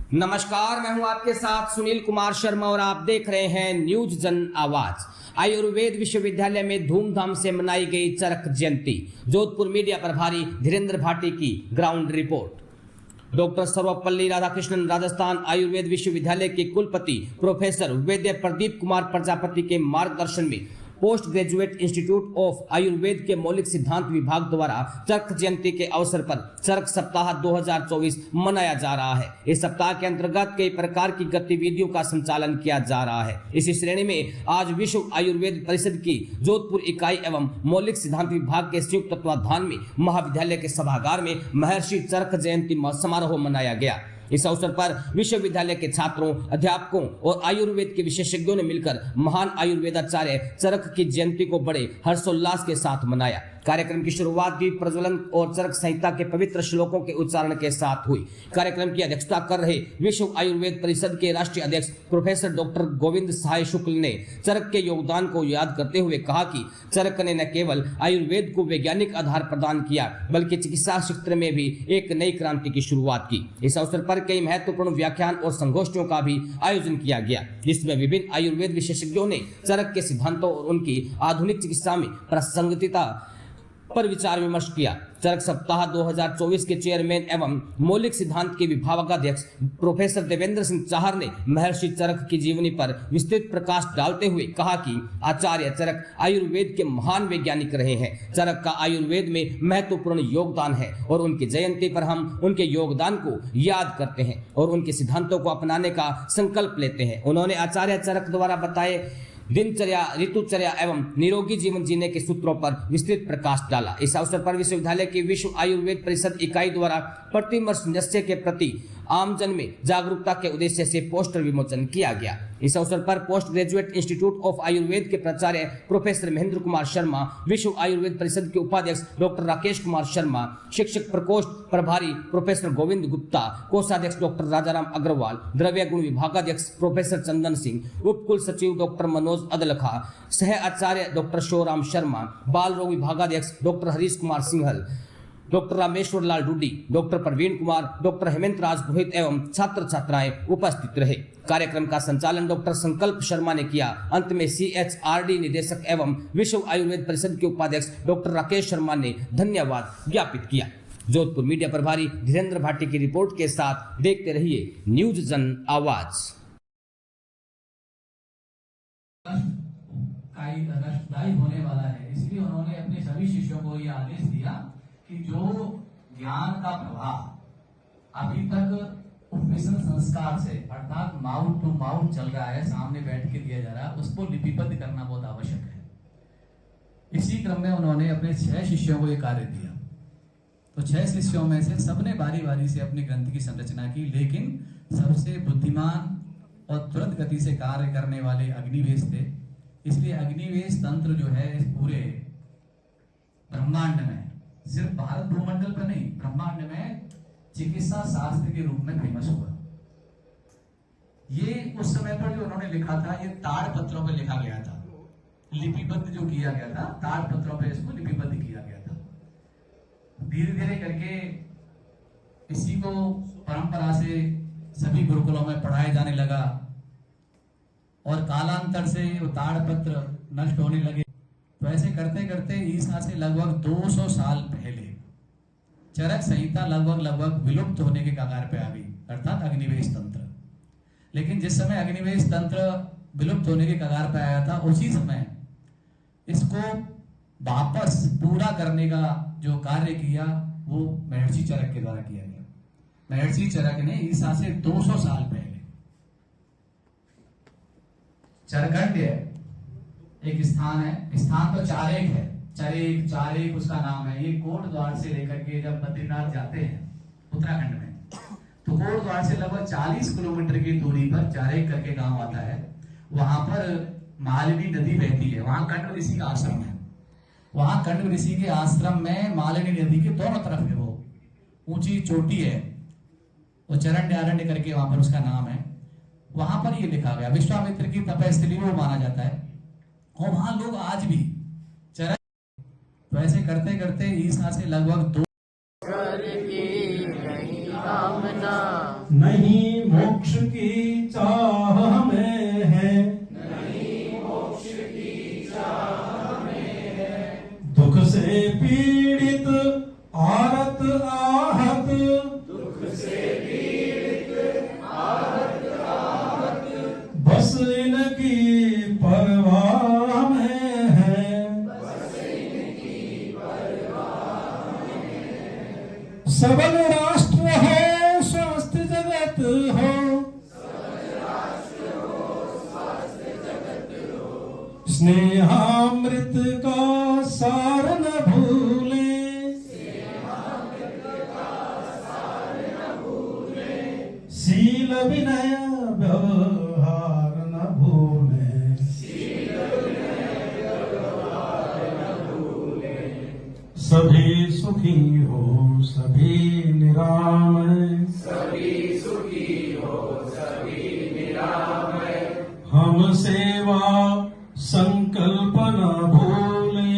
नमस्कार, मैं हूं आपके साथ सुनील कुमार शर्मा और आप देख रहे हैं न्यूज जन आवाज। आयुर्वेद विश्वविद्यालय में धूमधाम से मनाई गई चरक जयंती। जोधपुर मीडिया प्रभारी धीरेन्द्र भाटी की ground report. Doctor Sarvepalli Radhakrishnan Rajasthan Ayurveda विश्वविद्यालय के कुलपति प्रोफेसर वैद्य प्रदीप कुमार प्रजापति के मार्गदर्शन में post graduate institute of Ayurveda के मौलिक सिद्धांत विभाग द्वारा चरक जयंती के अवसर पर चरक सप्ताह 2024 मनाया जा रहा है। इस सप्ताह के अंतर्गत कई प्रकार की गतिविधियों का संचालन किया जा रहा है। इसी श्रेणी में आज विश्व आयुर्वेद परिषद की जोधपुर इकाई एवं मौलिक सिद्धांत विभाग के संयुक्त तत्वाधान में महाविद्यालय के सभागार में महर्षि चरक जयंती समारोह मनाया गया। इस अवसर पर विश्वविद्यालय के छात्रों, अध्यापकों और आयुर्वेद के विशेषज्ञों ने मिलकर महान आयुर्वेदाचार्य चरक की जयंती को बड़े हर्षोल्लास के साथ मनाया। कार्यक्रम की शुरुआत दीप प्रज्वलन और चरक संहिता के पवित्र श्लोकों के उच्चारण के साथ हुई। कार्यक्रम की अध्यक्षता कर रहे विश्व आयुर्वेद परिषद के राष्ट्रीय अध्यक्ष प्रोफेसर डॉक्टर गोविंद साय शुक्ल ने चरक के योगदान को याद करते हुए कहा कि चरक ने न केवल आयुर्वेद को वैज्ञानिक आधार प्रदान किया बल्कि चिकित्सा क्षेत्र में भी एक नई क्रांति की शुरुआत की। इस अवसर पर कई महत्वपूर्ण व्याख्यान और संगोष्ठियों का भी आयोजन किया गया, जिसमें विभिन्न आयुर्वेद विशेषज्ञों ने चरक के सिद्धांतों और उनकी आधुनिक चिकित्सा में प्रासंगिकता पर विचार विमर्श किया। चरक सप्ताह 2024 के चेयरमैन एवं मौलिक सिद्धांत के विभागाध्यक्ष प्रोफेसर देवेंद्र सिंह चाहर ने महर्षि चरक की जीवनी पर विस्तृत प्रकाश डालते हुए कहा कि आचार्य चरक आयुर्वेद के महान वैज्ञानिक रहे हैं। चरक का आयुर्वेद में महत्वपूर्ण योगदान है और उनकी जयंती पर हम उनके योगदान को याद करते हैं और उनके सिद्धांतों को अपनाने का संकल्प लेते हैं। उन्होंने आचार्य चरक द्वारा बताए दिनचर्या, ऋतुचर्या एवं निरोगी जीवन जीने के सूत्रों पर विस्तृत प्रकाश डाला। इस अवसर पर विश्वविद्यालय की विश्व आयुर्वेद परिषद इकाई द्वारा प्रतिवर्ष नशे के प्रति आमजन में जागरूकता के उद्देश्य से पोस्टर विमोचन किया गया। इस अवसर पर post graduate institute of Ayurveda के प्राचार्य प्रोफेसर महेंद्र कुमार शर्मा, विश्व आयुर्वेद परिषद के उपाध्यक्ष डॉक्टर राकेश कुमार शर्मा, शिक्षक प्रकोष्ठ प्रभारी प्रोफेसर गोविंद गुप्ता, कोषाध्यक्ष डॉक्टर राजाराम अग्रवाल, द्रव्य गुण विभागाध्यक्ष प्रोफेसर चंदन सिंह, उप कुल सचिव डॉक्टर मनोज अदलखा, सह आचार्य डॉक्टर शोराम शर्मा, बाल रोग विभागाध्यक्ष डॉक्टर हरीश कुमार सिंहल, डॉक्टर रामेश्वर लाल डूडी, डॉक्टर प्रवीण कुमार, डॉक्टर हेमंत राज पुरोहित एवं छात्र छात्राएं उपस्थित रहे। कार्यक्रम का संचालन डॉक्टर संकल्प शर्मा ने किया। अंत में CHRD निदेशक एवं विश्व आयुर्वेद परिषद के उपाध्यक्ष डॉक्टर राकेश शर्मा ने धन्यवाद ज्ञापित किया। जोधपुर मीडिया प्रभारी धीरेन्द्र भाटी की रिपोर्ट के साथ देखते रहिए न्यूज जन आवाज। होने वाला है, इसलिए उन्होंने अपने सभी शिष्यों को यह आदेश दिया कि जो ज्ञान का प्रवाह अभी तक उपवेशन संस्कार से अर्थात माउथ टू माउथ चल रहा है, सामने बैठ के दिया जा रहा है, उसको लिपिबद्ध करना बहुत आवश्यक है। इसी क्रम में उन्होंने अपने 6 शिष्यों को यह कार्य दिया। तो 6 शिष्यों में से सबने बारी बारी से अपनी ग्रंथ की संरचना की, लेकिन सबसे बुद्धिमान और तुरंत गति से कार्य करने वाले अग्निवेश थे। इसलिए अग्निवेश तंत्र जो है इस पूरे ब्रह्मांड में, सिर्फ भारत भूमंडल पर नहीं, ब्रह्मांड में चिकित्सा शास्त्र के रूप में फेमस हुआ। ये उस समय पर जो उन्होंने लिखा था, ये ताड़ पत्रों पर लिखा गया था, लिपिबद्ध जो किया गया था, ताड़ पत्रों पर इसको लिपिबद्ध किया गया था। धीरे धीरे करके इसी को परंपरा से सभी गुरुकुलों में पढ़ाया जाने लगा और कालांतर से वो ताड़ पत्र नष्ट होने लगे। तो ऐसे करते करते ईसा से लगभग 200 साल पहले चरक संहिता लगभग विलुप्त होने के कगार पे आ गई, अर्थात अग्निवेश तंत्र। लेकिन जिस समय अग्निवेश तंत्र विलुप्त होने के कगार पे आया था, उसी समय इसको वापस पूरा करने का जो कार्य किया वो महर्षि चरक के द्वारा किया गया। महर्षि चरक ने ईसा से 200 साल पहले चरकंड्य एक स्थान है, स्थान तो चारेक है, चारेक उसका नाम है। ये कोट द्वार से लेकर के जब बद्रीनाथ जाते हैं उत्तराखंड में, तो कोट द्वार से लगभग 40 किलोमीटर की दूरी पर चारेक करके गांव आता है। वहां पर मालिनी नदी बहती है, वहां कंड ऋषि का आश्रम है। वहां कंड ऋषि के आश्रम में मालिनी नदी के दोनों तरफ है, वो ऊंची चोटी है, वो चरण्य करके वहां पर उसका नाम है। वहां पर ये लिखा गया, विश्वामित्र की तपस्थली वो माना जाता है और वहां लोग आज भी चरण। तो ऐसे करते करते ईसा से लगभग 2 नहीं सबल राष्ट्र हो स्वस्थ जगत हो, स्नेहामृत का सार न भूले, शील विनय व्यवहार न भूले, सभी सुखी हो सभी निरामय, हम सेवा संकल्प न भूले,